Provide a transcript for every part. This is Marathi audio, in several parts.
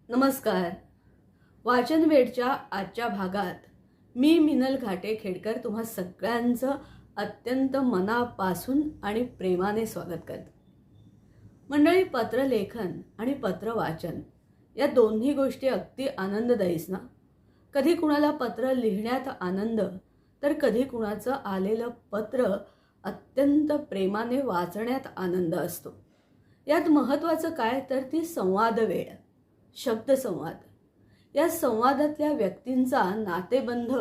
नमस्कार. वाचनवेडच्या आजच्या भागात मी मिनल घाटे खेडकर तुम्हा सगळ्यांचं अत्यंत मनापासून आणि प्रेमाने स्वागत करते. मंडळी, पत्रलेखन आणि पत्र वाचन या दोन्ही गोष्टी अगदी आनंददायीच ना. कधी कुणाला पत्र लिहिण्यात आनंद, तर कधी कुणाचं आलेलं पत्र अत्यंत प्रेमाने वाचण्यात आनंद असतो. यात महत्त्वाचं काय तर ती संवाद वेळ, शब्दसंवाद. या संवादातल्या व्यक्तींचा नातेबंध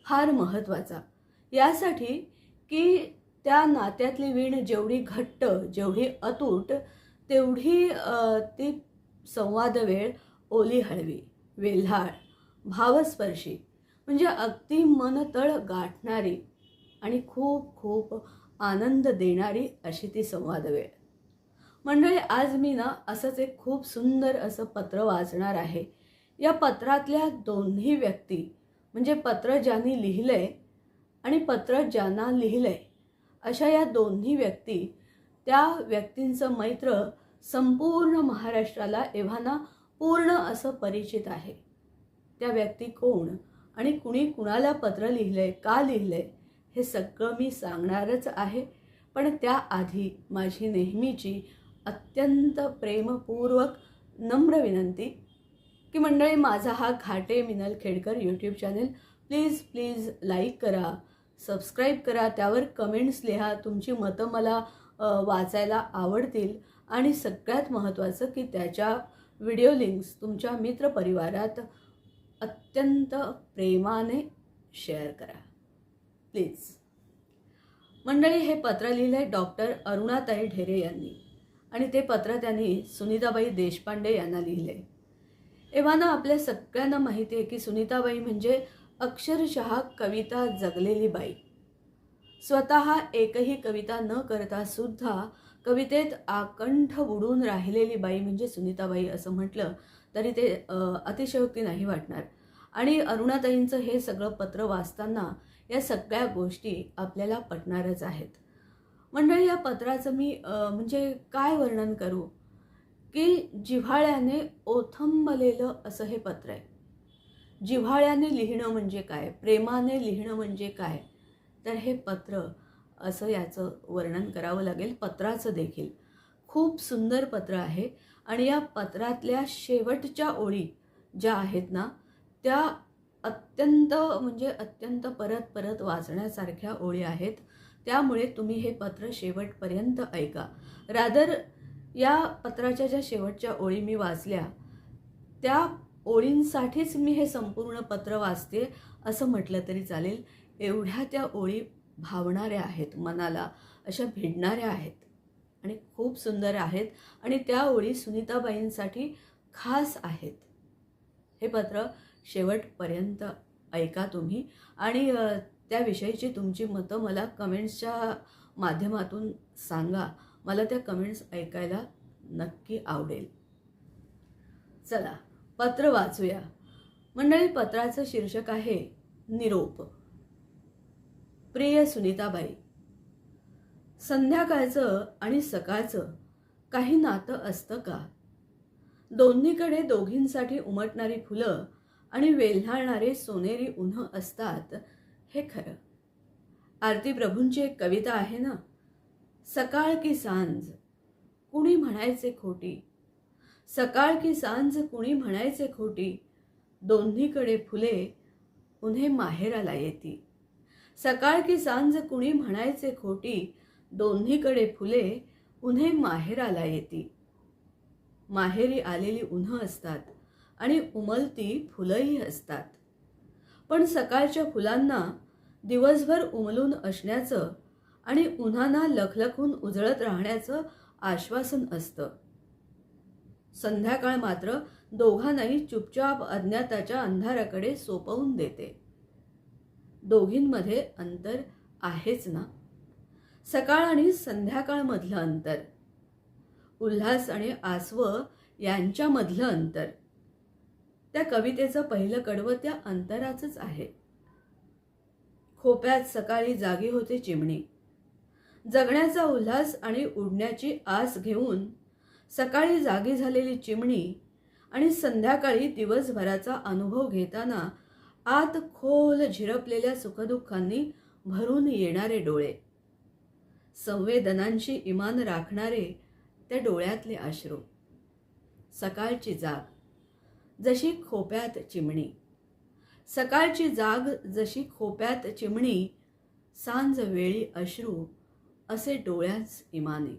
फार महत्त्वाचा. यासाठी की त्या नात्यातली वीण जेवढी घट्ट, जेवढी अतूट, तेवढी ती संवाद वेळ ओली हळवी, वेल्हाळ, भावस्पर्शी, म्हणजे अगदी मनतळ गाठणारी आणि खूप खूप आनंद देणारी अशी ती संवाद वेळ. मंडळी, आज मी ना असंच एक खूप सुंदर असं पत्र वाचणार आहे. या पत्रातल्या दोन्ही व्यक्ती, म्हणजे पत्र ज्यांनी लिहिलंय आणि पत्र ज्यांना लिहिलंय, अशा या दोन्ही व्यक्ती, त्या व्यक्तींचं मैत्र संपूर्ण महाराष्ट्राला एव्हाना पूर्ण असं परिचित आहे. त्या व्यक्ती कोण आणि कुणी कुणाला पत्र लिहिलंय, का लिहिलंय, हे सगळं मी सांगणारच आहे. पण त्याआधी माझी नेहमीची अत्यंत प्रेमपूर्वक नम्र विनंती की मंडळी, माझा हा Ghate Minal Khedkar YouTube channel please please like करा, सबस्क्राईब करा, त्यावर कमेंट्स लिहा. तुमची मतं मला वाचायला आवडतील. आणि सगळ्यात महत्त्वाचं की त्याच्या व्हिडिओ लिंक्स तुमच्या मित्रपरिवारात अत्यंत प्रेमाने शेअर करा प्लीज. मंडळी, हे पत्र लिहिलंय डॉक्टर अरुणाताई ढेरे यांनी आणि ते पत्र त्यांनी सुनीताबाई देशपांडे यांना लिहिले. एव्हाना आपल्या सगळ्यांना माहिती आहे की सुनीताबाई म्हणजे अक्षरशः कविता जगलेली बाई. स्वतः एकही कविता न करता सुद्धा कवितेत आकंठ बुडून राहिलेली बाई म्हणजे सुनीताबाई असं म्हटलं तरी ते अतिशयोक्ती नाही वाटणार. आणि अरुणाताईंचं हे सगळं पत्र वाचताना या सगळ्या गोष्टी आपल्याला पटणारच आहेत. मंडळी, या पत्राचं मी म्हणजे काय वर्णन करू की जिव्हाळ्याने ओथंबलेलं असं हे पत्र आहे. जिव्हाळ्याने लिहिणं म्हणजे काय, प्रेमाने लिहिणं म्हणजे काय, तर हे पत्र असं याचं वर्णन करावं लागेल. पत्राचं देखील खूप सुंदर पत्र आहे. आणि या पत्रातल्या शेवटच्या ओळी ज्या आहेत ना, त्या अत्यंत म्हणजे अत्यंत परत परत वाचण्यासारख्या ओळी आहेत. त्यामुळे तुम्ही हे पत्र शेवटपर्यंत ऐका. रादर या पत्राच्या ज्या शेवटच्या ओळी मी वाचल्या, त्या ओळींसाठीच मी हे संपूर्ण पत्र वाचते असं म्हटलं तरी चालेल. एवढ्या त्या ओळी भावणाऱ्या आहेत, मनाला अशा भिडणाऱ्या आहेत आणि खूप सुंदर आहेत. आणि त्या ओळी सुनीताबाईंसाठी खास आहेत. हे पत्र शेवटपर्यंत ऐका तुम्ही आणि त्याविषयीची तुमची मतं मला कमेंट्सच्या माध्यमातून सांगा. मला त्या कमेंट्स ऐकायला नक्की आवडेल. चला पत्र वाचूया. मंडळी, पत्राचं शीर्षक आहे निरोप. प्रिय सुनीताबाई, संध्याकाळचं आणि सकाळचं काही नातं असतं का? दोन्हीकडे दोघींसाठी उमटणारी फुलं आणि वेल्हाळणारे सोनेरी उन्ह असतात, हे खरं. आरती प्रभूंची एक कविता आहे ना, सकाळ की सांज कुणी म्हणायचे खोटी, सकाळ की सांज कुणी म्हणायचे खोटी, दोन्हीकडे फुले उन्हे माहेराला येती. सकाळ की सांज कुणी म्हणायचे खोटी, दोन्हीकडे फुले उन्हे माहेराला येती. माहेरी आलेली उन्ह असतात आणि उमलती फुलंही असतात. पण सकाळच्या फुलांना दिवसभर उमलून असण्याचं आणि उन्हाना लखलखून उजळत राहण्याचं आश्वासन असतं. संध्याकाळ मात्र दोघांनाही चुपचाप अज्ञाताच्या अंधाराकडे सोपवून देते. दोघींमध्ये अंतर आहेच ना, सकाळ आणि संध्याकाळमधलं अंतर, उल्हास आणि आसव यांच्यामधलं अंतर. त्या कवितेचं पहिलं कडवं त्या अंतराचंच आहे. खोप्यात सकाळी जागी होते चिमणी, जगण्याचा उल्हास आणि उडण्याची आस घेऊन सकाळी जागी झालेली चिमणी आणि संध्याकाळी दिवसभराचा अनुभव घेताना आत खोल झिरपलेल्या सुखदुःखांनी भरून येणारे डोळे, संवेदनांशी इमान राखणारे त्या डोळ्यातले अश्रू, सकाळची जाग जशी खोप्यात चिमणी, सकाळची जाग जशी खोप्यात चिमणी, सांज वेळी अश्रू असे डोळ्याच इमाने.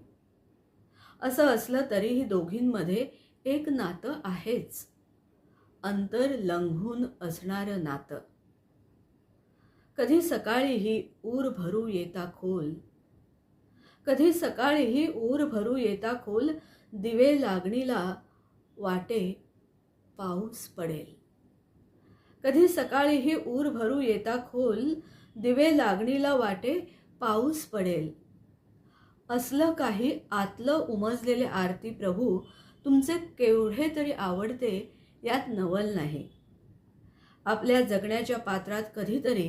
असं असलं तरीही दोघींमध्ये एक नातं आहेच, अंतर लंघून असणारं नातं. कधी सकाळीही ऊर भरू येता खोल, कधी सकाळीही ऊर भरू येता खोल, दिवे लागणीला वाटे पाऊस पडेल. कधी सकाळीही ऊर भरू येता खोल, दिवे लागणीला वाटे पाऊस पडेल. असलं काही आतलं उमजलेले आरती प्रभू तुमचे केवढे तरी आवडते यात नवल नाही. आपल्या जगण्याच्या पात्रात कधीतरी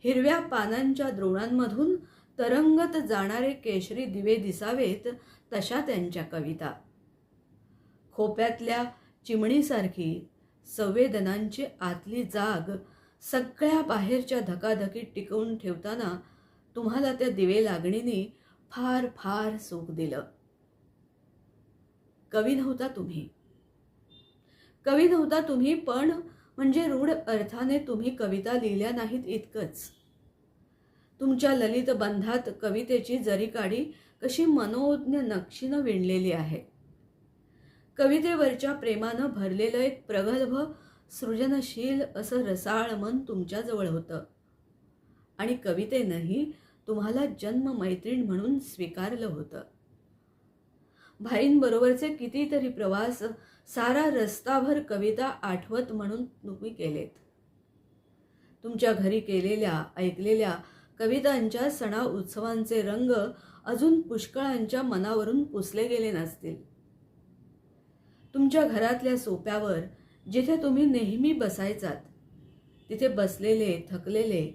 हिरव्या पानांच्या द्रोणांमधून तरंगत जाणारे केशरी दिवे दिसावेत तशा त्यांच्या कविता. खोप्यातल्या चिमणीसारखी संवेदनांची आतली जाग सगळ्या बाहेरच्या धकाधकीत टिकवून ठेवताना तुम्हाला त्या दिवे लागणीने फार फार सुख दिलं. कवी नव्हता तुम्ही, कवी नव्हता तुम्ही, पण म्हणजे रूढ अर्थाने तुम्ही कविता लिहिल्या नाहीत इतकंच. तुमच्या ललित बंधात कवितेची जरीकाडी कशी मनोज्ञ नक्षीनं विणलेली आहे. कवितेवरच्या प्रेमानं भरलेलं एक प्रगल्भ सृजनशील असं रसाळ मन तुमच्याजवळ होतं आणि कवितेनंही तुम्हाला जन्म मैत्रीण म्हणून स्वीकारलं होतं. भाईंबरोबरचे कितीतरी प्रवास सारा रस्ताभर कविता आठवत म्हणून तुम्ही केलेत. तुमच्या घरी केलेल्या ऐकलेल्या कवितांच्या सणा उत्सवांचे रंग अजून पुष्कळांच्या मनावरून पुसले गेले नसतील. तुमच्या घरातल्या सोप्यावर जिथे तुम्ही नेहमी बसायचात तिथे बसलेले थकलेले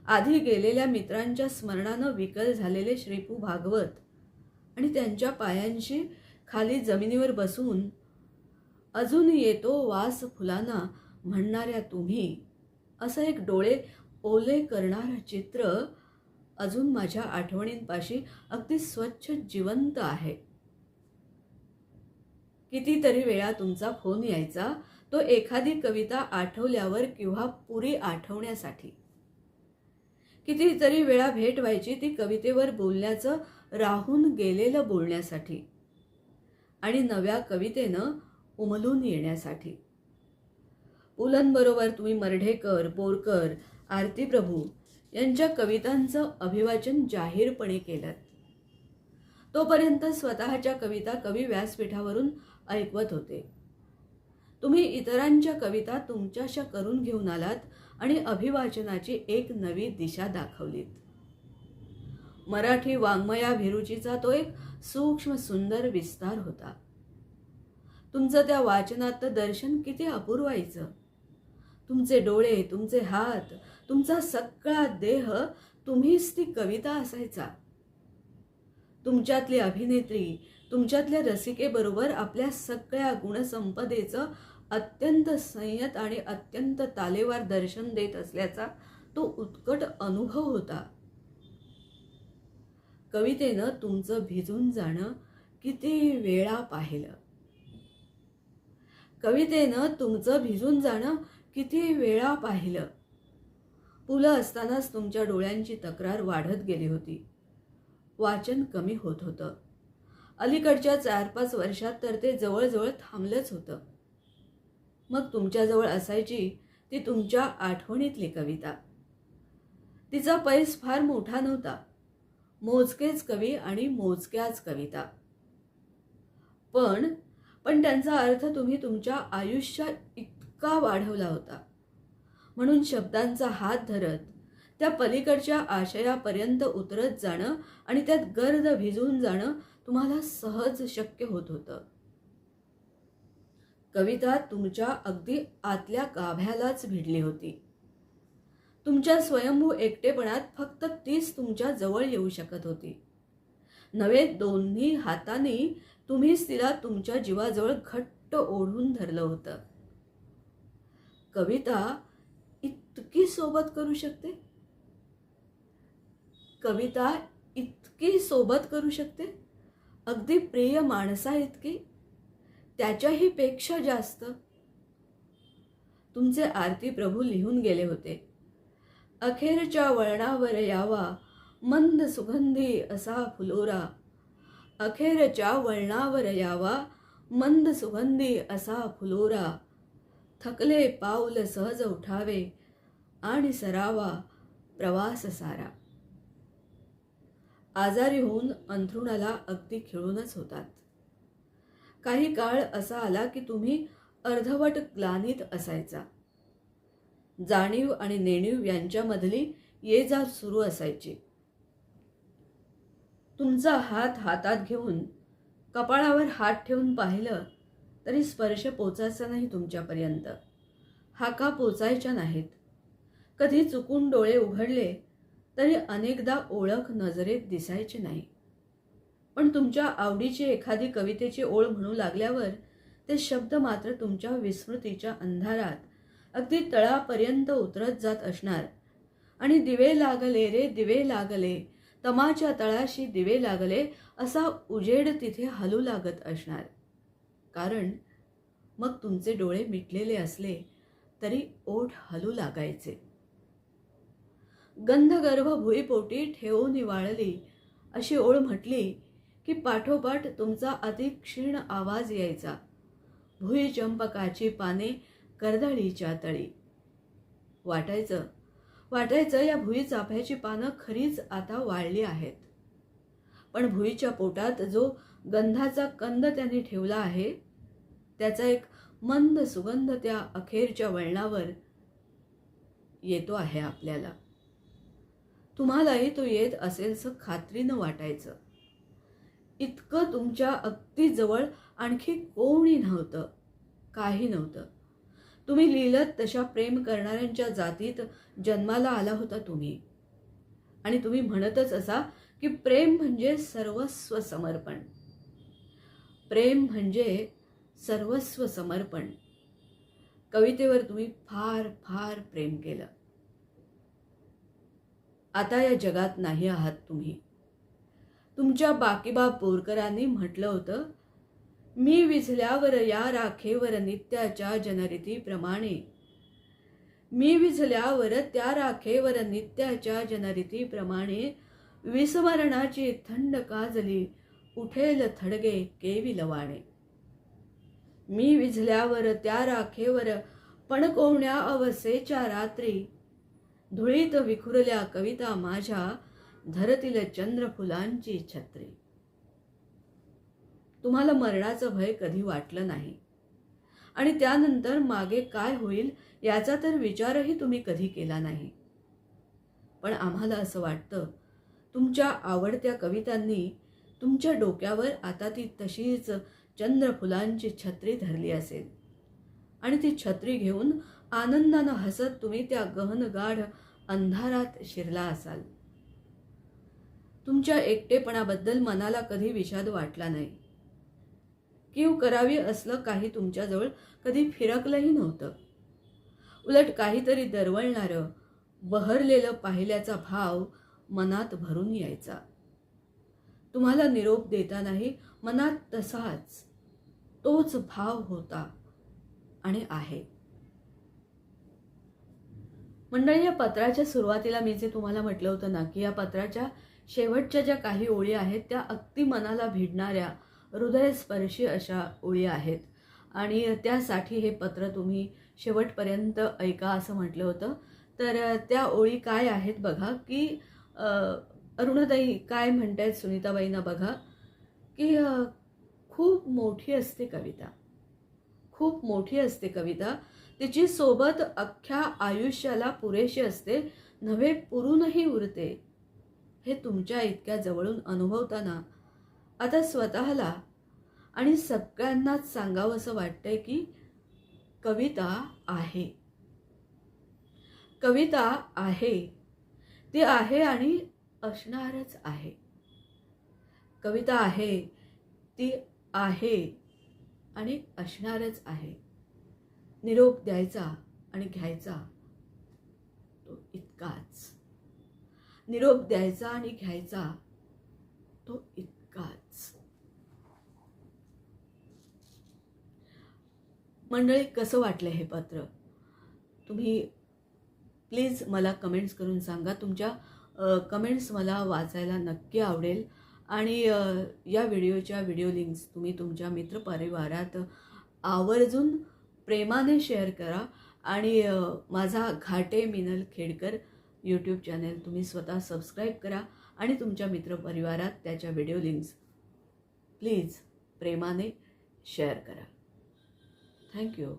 आधी गेलेल्या मित्रांच्या स्मरणानं विकल झालेले श्रीपू भागवत आणि त्यांच्या पायांशी खाली जमिनीवर बसून अजून येतो वास फुलांना म्हणणाऱ्या तुम्ही, असं एक डोळे ओले करणारं चित्र अजून माझ्या आठवणींपाशी अगदी स्वच्छ जिवंत आहे. कितीतरी वेळा तुमचा फोन यायचा, तो एखादी कविता आठवल्यावर किंवा पुरी आठवण्यासाठी. कितीतरी वेळा भेट व्हायची ती कवितेवर बोलण्याचं राहून गेलेलं बोलण्यासाठी आणि नव्या कवितेनं उमलून येण्यासाठी. पुलंबरोबर तुम्ही मर्ढेकर, बोरकर, आरती प्रभू यांच्या कवितांचं अभिवाचन जाहीरपणे केलं. तोपर्यंत स्वतःच्या कविता कवी व्यासपीठावरून ऐकवत होते. तुम्ही इतरांच्या कविता तुमच्याशा करून घेऊन आलात आणि अभिवाचनाची एक नवी दिशा दाखवलीत. मराठी वाङ्मयाभिरुचीचा तो एक सूक्ष्म सुंदर विस्तार होता. तुमचं त्या वाचनात दर्शन किती अपूर्वायचं. तुमचे डोळे, तुमचे हात, तुमचा सगळा देह तुम्हीच ती कविता असायचा. तुमच्यातली अभिनेत्री, तुमच्यातल्या रसिकेबरोबर आपल्या सगळ्या गुणसंपदेचं अत्यंत संयत आणि अत्यंत तालेवार दर्शन देत असल्याचा तो उत्कट अनुभव होता. कवितेनं तुमचं भिजून जाणं किती वेळा पाहिलं. कवितेनं तुमचं भिजून जाणं किती वेळा पाहिलं. पुलं असतानाच तुमच्या डोळ्यांची तक्रार वाढत गेली होती. वाचन कमी होत होतं. अलीकडच्या 4-5 वर्षात तर ते जवळजवळ थांबलंच होतं. मग तुमच्याजवळ असायची ती तुमच्या आठवणीतली कविता. तिचा पैस फार मोठा नव्हता. मोजकेच कवी आणि मोजक्याच कविता. पण त्यांचा अर्थ तुम्ही तुमच्या आयुष्यात इतका वाढवला होता. म्हणून शब्दांचा हात धरत त्या पलीकडच्या आशयापर्यंत उतरत जाणं आणि त्यात गर्द भिजून जाणं तुम्हाला सहज शक्य होत होतं. कविता तुमच्या अगदी आतल्या गाभ्यालाच भिडली होती. तुमच्या स्वयंभू एकटेपणात फक्त तीच तुमच्या जवळ येऊ शकत होती. नवे दोन्ही हातांनी तुम्हीच तिला तुमच्या जीवाजवळ घट्ट घट्ट ओढून धरलं होतं. कविता इतकी सोबत करू शकते, कविता इतकी सोबत करू शकते, अगदी प्रिय माणसा इतकी, त्याच्याही पेक्षा जास्त. तुमचे आरती प्रभू लिहून गेले होते. अखेरच्या वळणावर यावा मंद सुगंधी असा फुलोरा, अखेरच्या वळणावर यावा मंद सुगंधी असा फुलोरा, थकले पाऊल सहज उठावे आणि सरावा प्रवास सारा. आजारी होऊन अंथरुणाला अगदी खिळूनच होतात. काही काळ असा आला की तुम्ही अर्धवट ग्लानीत असायचा. जाणीव आणि नेणीव यांच्यामधली ये जा सुरू असायची. तुमचा हात हातात घेऊन कपाळावर हात ठेवून पाहिलं तरी स्पर्श पोचायचा नाही तुमच्यापर्यंत. हाका पोचायच्या नाहीत. कधी चुकून डोळे उघडले तरी अनेकदा ओळख नजरेत दिसायची नाही. पण तुमच्या आवडीची एखादी कवितेची ओळ म्हणू लागल्यावर ते शब्द मात्र तुमच्या विस्मृतीच्या अंधारात अगदी तळापर्यंत उतरत जात असणार. आणि दिवे लागले रे दिवे लागले, तमाच्या तळाशी दिवे लागले, असा उजेड तिथे हलू लागत असणार. कारण मग तुमचे डोळे मिटलेले असले तरी ओठ हलू लागायचे. गंधगर्भ भुईपोटी ठेवून वाळली अशी ओळ म्हटली की पाठोपाठ तुमचा अतिक्षीण आवाज यायचा. भुईचंपकाची पाने कर्दळीच्या तळी. वाटायचं या भुईचाफ्याची पानं खरीच आता वाळली आहेत. पण भुईच्या पोटात जो गंधाचा कंद त्यांनी ठेवला आहे त्याचा एक मंद सुगंध त्या अखेरच्या वळणावर येतो आहे आपल्याला. तुम्हालाही तो येत असेलसं खात्रीनं वाटायचं. इतकं तुमच्या अगदी जवळ आणखी कोणी नव्हतं, काही नव्हतं. तुम्ही लिहिलत तशा प्रेम करणाऱ्यांच्या जातीत जन्माला आला होता तुम्ही. आणि तुम्ही म्हणतच असा की प्रेम म्हणजे सर्वस्व समर्पण. प्रेम म्हणजे सर्वस्व समर्पण. कवितेवर तुम्ही फार फार प्रेम केलं. आता या जगात नाही आहात तुम्ही. तुमच्या बाकीबाब बोरकरांनी म्हटलं होतं, मी विझल्यावर या राखेवर नित्याच्या जनरीतीप्रमाणे, मी विझल्यावर त्या राखेवर नित्याच्या जनरीतीप्रमाणे, विस्मरणाची थंड काजली उठेल थडगे केवी लवाणे. मी विझल्यावर त्या राखेवर पणकोवण्या अवसेच्या रात्री, धुळीत विखुरल्या कविता माझ्या धरतील चंद्रफुलांची छत्री. तुम्हाला मरणाचं भय कधी वाटलं नाही आणि त्यानंतर मागे काय होईल याचा तर विचारही तुम्ही कधी केला नाही. पण आम्हाला असं वाटतं तुमच्या आवडत्या कवितांनी तुमच्या डोक्यावर आता ती तशीच चंद्रफुलांची छत्री धरली असेल आणि ती छत्री घेऊन आनंदानं हसत तुम्ही त्या गहनगाढ अंधारात शिरला असाल. तुमच्या एकटेपणाबद्दल मनाला कधी विषाद वाटला नाही. कीव करावी असलं काही तुमच्याजवळ कधी फिरकलंही नव्हतं. उलट काहीतरी दरवळणारं बहरलेलं पाहिल्याचा भाव मनात भरून यायचा. तुम्हाला निरोप देतानाही मनात तसाच तोच भाव होता आणि आहे. मंडळी, या पत्राच्या सुरुवातीला मी जे तुम्हाला म्हटलं होतं ना की या पत्राच्या शेवटच्या ज्या काही ओळी आहेत त्या अगदी मनाला भिडणाऱ्या हृदयस्पर्शी अशा ओळी आहेत आणि त्यासाठी हे पत्र तुम्ही शेवटपर्यंत ऐका असं म्हटलं होतं. तर त्या ओळी काय आहेत बघा की अरुणाताई काय म्हणतायत सुनीताबाईंना बघा की खूप मोठी असते कविता, खूप मोठी असते कविता, तिची सोबत अख्ख्या आयुष्याला पुरेशी असते, नव्हे पुरूनही उरते. हे तुमच्या इतक्या जवळून अनुभवताना आता स्वतःला आणि सगळ्यांनाच सांगावंसं वाटतंय की कविता आहे, कविता आहे, ती आहे आणि असणारच आहे. कविता आहे, ती आहे आणि असणारच आहे. निरोप द्यायचा आणि घ्यायचा तो इतकाच. निरोप द्यायचा आणि घ्यायचा तो इतकाच. मंडळी, कसं वाटलं हे पत्र? तुम्ही प्लीज मला कमेंट्स करून सांगा. तुमच्या कमेंट्स मला वाचायला नक्की आवडेल. आणि या व्हिडिओच्या व्हिडिओ लिंक्स तुम्ही तुमच्या मित्रपरिवारात आवर्जून प्रेमाने शेअर करा. आणि माझा घाटे मिनल खेडकर यूट्यूब चॅनल तुम्ही स्वतः सबस्क्राईब करा आणि तुमच्या मित्रपरिवारात त्याच्या व्हिडिओ लिंक्स प्लीज प्रेमाने शेअर करा. थँक्यू.